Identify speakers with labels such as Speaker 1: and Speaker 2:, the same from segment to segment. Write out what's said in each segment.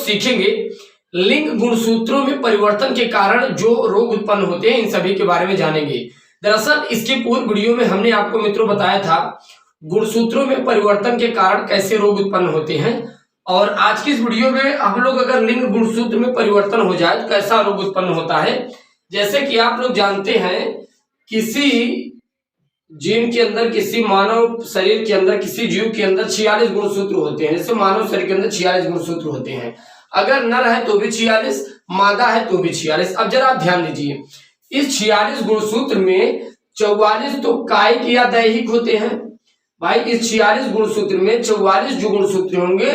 Speaker 1: सीखेंगे लिंग गुणसूत्रों में परिवर्तन के कारण जो रोग उत्पन्न होते हैं, इन सभी के बारे में जानेंगे। दरअसल इसके पूर्व वीडियो में हमने आपको मित्रों बताया था गुणसूत्रों में परिवर्तन के कारण कैसे रोग उत्पन्न होते हैं, और आज की इस वीडियो में हम लोग अगर लिंग गुणसूत्र में परिवर्तन हो जाए तो कैसा रोग उत्पन्न होता है। जैसे कि आप लोग जानते हैं किसी जीन के अंदर, किसी मानव शरीर के अंदर, किसी जीव के अंदर 46 गुणसूत्र होते हैं। जैसे मानव शरीर के अंदर 46 गुणसूत्र होते हैं, अगर नर है तो भी 46, मादा है तो भी 46। अब जरा आप ध्यान दीजिए, इस 46 गुणसूत्र में 44 तो कायिक या दैहिक होते हैं। भाई इस 46 गुणसूत्र में 44 जो गुणसूत्र होंगे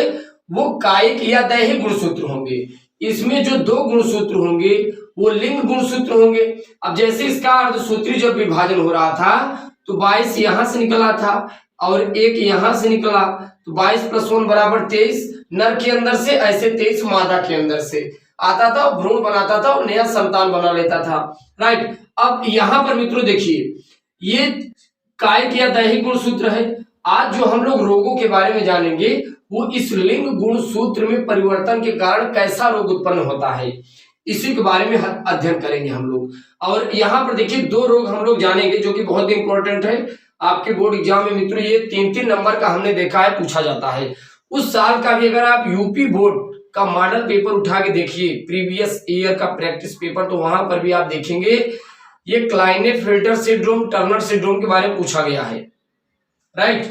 Speaker 1: वो कायिक या दैहिक गुणसूत्र होंगे। इसमें जो 2 गुणसूत्र होंगे वो लिंग गुणसूत्र होंगे। अब जैसे इसका अर्धसूत्री जब विभाजन हो रहा था तो 22 यहां से निकला था और 1 यहां से निकला, तो 22 + 1 = 23 नर के अंदर से, ऐसे 23 मादा के अंदर से आता था, भ्रूण बनाता था और नया संतान बना लेता था। राइट। अब यहां पर मित्रों देखिए, ये कायिक या दैहिक गुणसूत्र है। आज जो हम लोग रोगों के बारे में जानेंगे वो इस लिंग गुणसूत्र में परिवर्तन के कारण कैसा रोग उत्पन्न होता है, इसी के बारे में अध्ययन करेंगे हम लोग। और यहाँ पर देखिए 2 रोग हम लोग जानेंगे जो कि बहुत इंपॉर्टेंट है आपके बोर्ड एग्जाम में मित्रों। ये 3-3 नंबर का हमने देखा है, पूछा जाता है। उस साल का भी अगर आप यूपी बोर्ड का मॉडल पेपर उठा के देखिए, प्रीवियस ईयर का प्रैक्टिस पेपर, तो वहां पर भी आप देखेंगे ये क्लाइनेफेल्टर सिंड्रोम, टर्नर सिंड्रोम के बारे में पूछा गया है। राइट।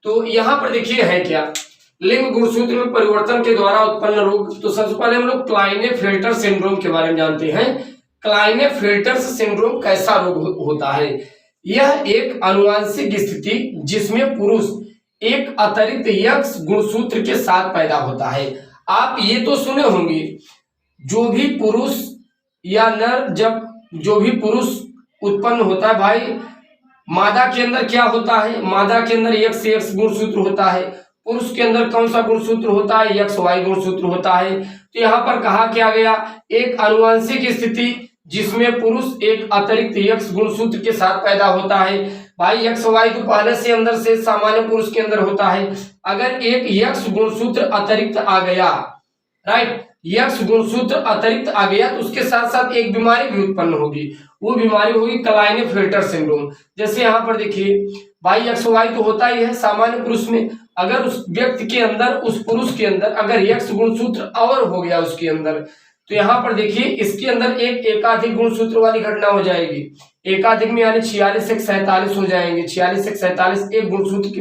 Speaker 1: तो यहाँ पर देखिए है क्या, लिंग गुणसूत्र में परिवर्तन के द्वारा उत्पन्न रोग। तो सबसे पहले हम लोग क्लाइनेफेल्टर सिंड्रोम के बारे में जानते हैं। क्लाइनेफेल्टर सिंड्रोम कैसा रोग होता है? यह एक आनुवंशिक स्थिति जिसमें पुरुष एक अतिरिक्त X गुणसूत्र के साथ पैदा होता है। आप ये तो सुने होंगे, जो भी पुरुष या नर, जब जो भी पुरुष उत्पन्न होता है भाई, मादा के अंदर क्या होता है? मादा के अंदर X गुणसूत्र होता है। पुरुष के अंदर कौन सा गुणसूत्र होता है? XY गुणसूत्र होता है। तो यहाँ पर कहा क्या गया, एक आनुवंशिक स्थिति जिसमें पुरुष एक अतिरिक्त X गुणसूत्र के साथ पैदा होता है। भाई XY तो पहले से अंदर से सामान्य पुरुष के अंदर होता है। अगर एक X गुणसूत्र अतिरिक्त आ गया, राइट, X गुणसूत्र अतिरिक्त आ गया तो उसके साथ साथ एक बीमारी भी उत्पन्न होगी। वो बीमारी होगी क्लाइनेफेल्टर सिंड्रोम। जैसे यहाँ पर देखिए भाई XY तो होता ही है सामान्य पुरुष में, अगर उस व्यक्ति के अंदर, उस पुरुष के अंदर अगर X गुणसूत्र और हो गया उसके अंदर, तो यहाँ पर देखिए इसके अंदर एक एकाधिक गुणसूत्र वाली घटना हो जाएगी। एकाधिक में यानी 46 से 47 हो जाएंगे। 46 से 47 एक गुणसूत्र की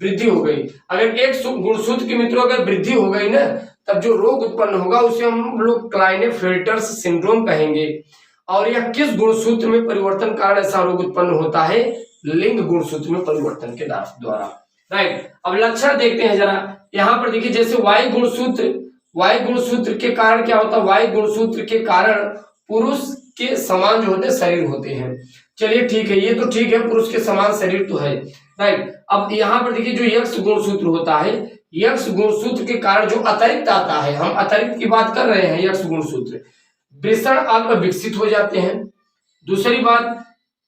Speaker 1: वृद्धि हो गई। अगर एक गुणसूत्र की मित्रों अगर वृद्धि हो गई ना, तब जो रोग उत्पन्न होगा उसे हम लोग क्लाइनेफेल्टर सिंड्रोम कहेंगे। और यह किस गुणसूत्र में परिवर्तन कारण ऐसा रोग उत्पन्न होता है? लिंग गुणसूत्र में परिवर्तन के द्वारा। राइट। अब लक्षण देखते हैं जरा। यहाँ पर देखिए जैसे Y गुणसूत्र के कारण क्या होता है? Y गुणसूत्र के कारण पुरुष के समान जो होते शरीर होते हैं। चलिए ठीक है, ये तो ठीक है, पुरुष के समान शरीर तो है। राइट। अब यहाँ पर देखिए जो X गुणसूत्र होता है, X गुणसूत्र के कारण जो अतिरिक्त आता है, हम अतिरिक्त की बात कर रहे हैं, X गुणसूत्र वृषण अल्प विकसित हो जाते हैं। दूसरी बात,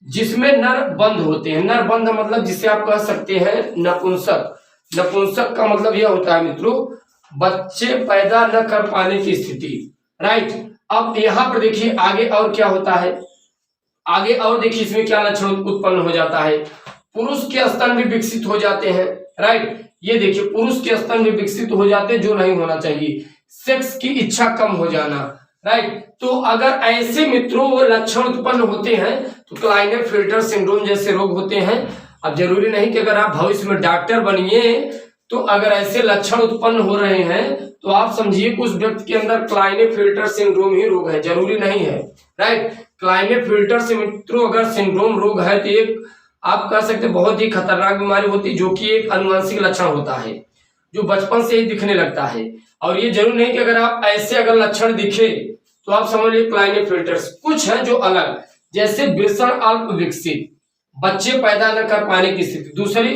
Speaker 1: जिसमें नर बंध होते हैं। नर बंध मतलब जिसे आप कह सकते हैं नपुंसक। नपुंसक का मतलब यह होता है मित्रों बच्चे पैदा न कर पाने की स्थिति। राइट। अब यहाँ पर देखिए आगे और क्या होता है, आगे और देखिए इसमें क्या लक्षण उत्पन्न हो जाता है। पुरुष के स्तन भी विकसित हो जाते हैं। राइट। ये देखिए पुरुष के स्तन भी विकसित हो जाते हैं, जो नहीं होना चाहिए। सेक्स की इच्छा कम हो जाना। राइट। तो अगर ऐसे मित्रों लक्षण उत्पन्न होते हैं तो क्लाइनेफेल्टर सिंड्रोम जैसे रोग होते हैं। अब जरूरी नहीं कि अगर आप भविष्य में डॉक्टर बनिए तो अगर ऐसे लक्षण उत्पन्न हो रहे हैं तो आप समझिए कि उस व्यक्ति के अंदर क्लाइनेफेल्टर सिंड्रोम ही रोग है, जरूरी नहीं है। राइट। क्लाइनेफेल्टर से मित्रों अगर सिंड्रोम रोग है तो एक आप कह सकते बहुत ही खतरनाक बीमारी होती है, जो कि एक आनुवंशिक लक्षण होता है जो बचपन से ही दिखने लगता है। और ये जरूर नहीं कि अगर आप ऐसे अगर लक्षण दिखे तो आप समझ लीजिए क्लाइनेफेल्टर। कुछ है जो अलग, जैसे वृषण अल्प विकसित, बच्चे पैदा न कर पाने की स्थिति। दूसरी,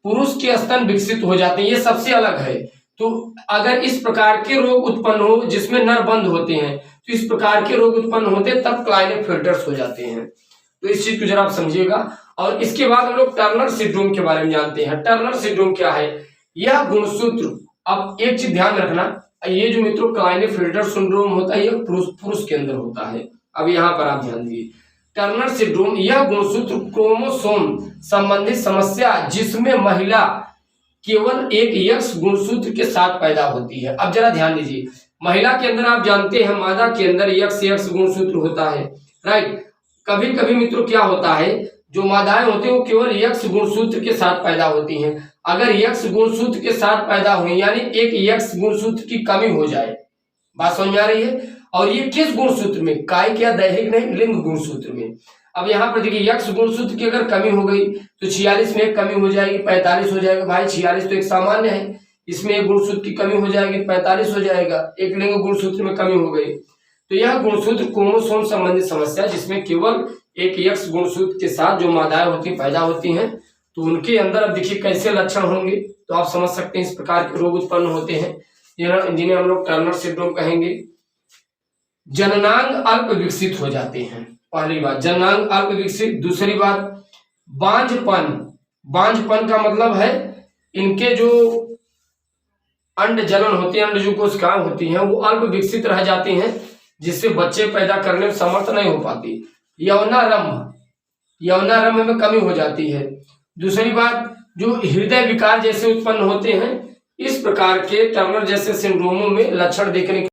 Speaker 1: पुरुष के स्तन विकसित हो जाते हैं, ये सबसे अलग है। तो अगर इस प्रकार के रोग उत्पन्न हो जिसमें नर बंध होते हैं, तो इस प्रकार के रोग उत्पन्न होते हैं तब क्लाइनेफेल्टर्स हो जाते हैं। तो इस चीज को जरा आप समझिएगा। और इसके बाद हम लोग टर्नर सिंड्रोम के बारे में जानते हैं। टर्नर सिंड्रोम क्या है? यह गुणसूत्र, अब एक चीज ध्यान रखना, ये जो मित्रों क्लाइनेफेल्टर सिंड्रोम होता है, ये पुरुष के अंदर होता है। अब यहाँ पर आप ध्यान दीजिए, टर्नर सिंड्रोम यह गुणसूत्र क्रोमोसोम संबंधित समस्या जिसमें महिला केवल एक एक्स गुणसूत्र के साथ पैदा होती है। अब जरा ध्यान दीजिए, महिला के अंदर आप जानते हैं मादा के अंदर एक्स गुणसूत्र होता है, राइट। कभी कभी मित्रों क्या होता है, जो मादाएं होती हैं वो केवल एक्स गुणसूत्र के साथ पैदा होती हैं। अगर एक्स गुणसूत्र के साथ पैदा हुई यानी एक एक्स गुणसूत्र की कमी हो जाए, बात समझ में आ रही है। और ये किस गुणसूत्र में, कायिक या दैहिक नहीं, लिंग गुणसूत्र में। अब यहाँ पर देखिए एक्स गुणसूत्र की अगर कमी हो गई तो 46 में एक कमी हो जाएगी, 45 हो जाएगा। भाई 46 तो एक सामान्य है, इसमें एक गुणसूत्र की कमी हो जाएगी, 45 हो जाएगा। एक लिंग गुणसूत्र में कमी हो गई तो यह गुणसूत्र क्रोमोसोम संबंधित समस्या जिसमें केवल एक एक्स गुणसूत्र के साथ जो मादाएं होती पैदा होती हैं, तो उनके अंदर अब देखिए कैसे लक्षण होंगे, तो आप समझ सकते हैं इस प्रकार के रोग उत्पन्न होते हैं जिन्हें हम लोग टर्नर सिंड्रोम कहेंगे। जननांग अल्प विकसित हो जाते हैं, पहली बात जननांग अल्प विकसित। दूसरी बात बांझपन का मतलब है इनके जो अंडजनन होते हैं, अंडजों कोशिकाएं होती हैं वो अल्प विकसित रह जाती हैं, जिससे बच्चे पैदा करने में समर्थ नहीं हो पाती। यौनारंभ में कमी हो जाती है। दूसरी बात जो हृदय विकार जैसे उत्पन्न होते हैं, इस प्रकार के टर्नर जैसे सिंड्रोमों में लक्षण देखने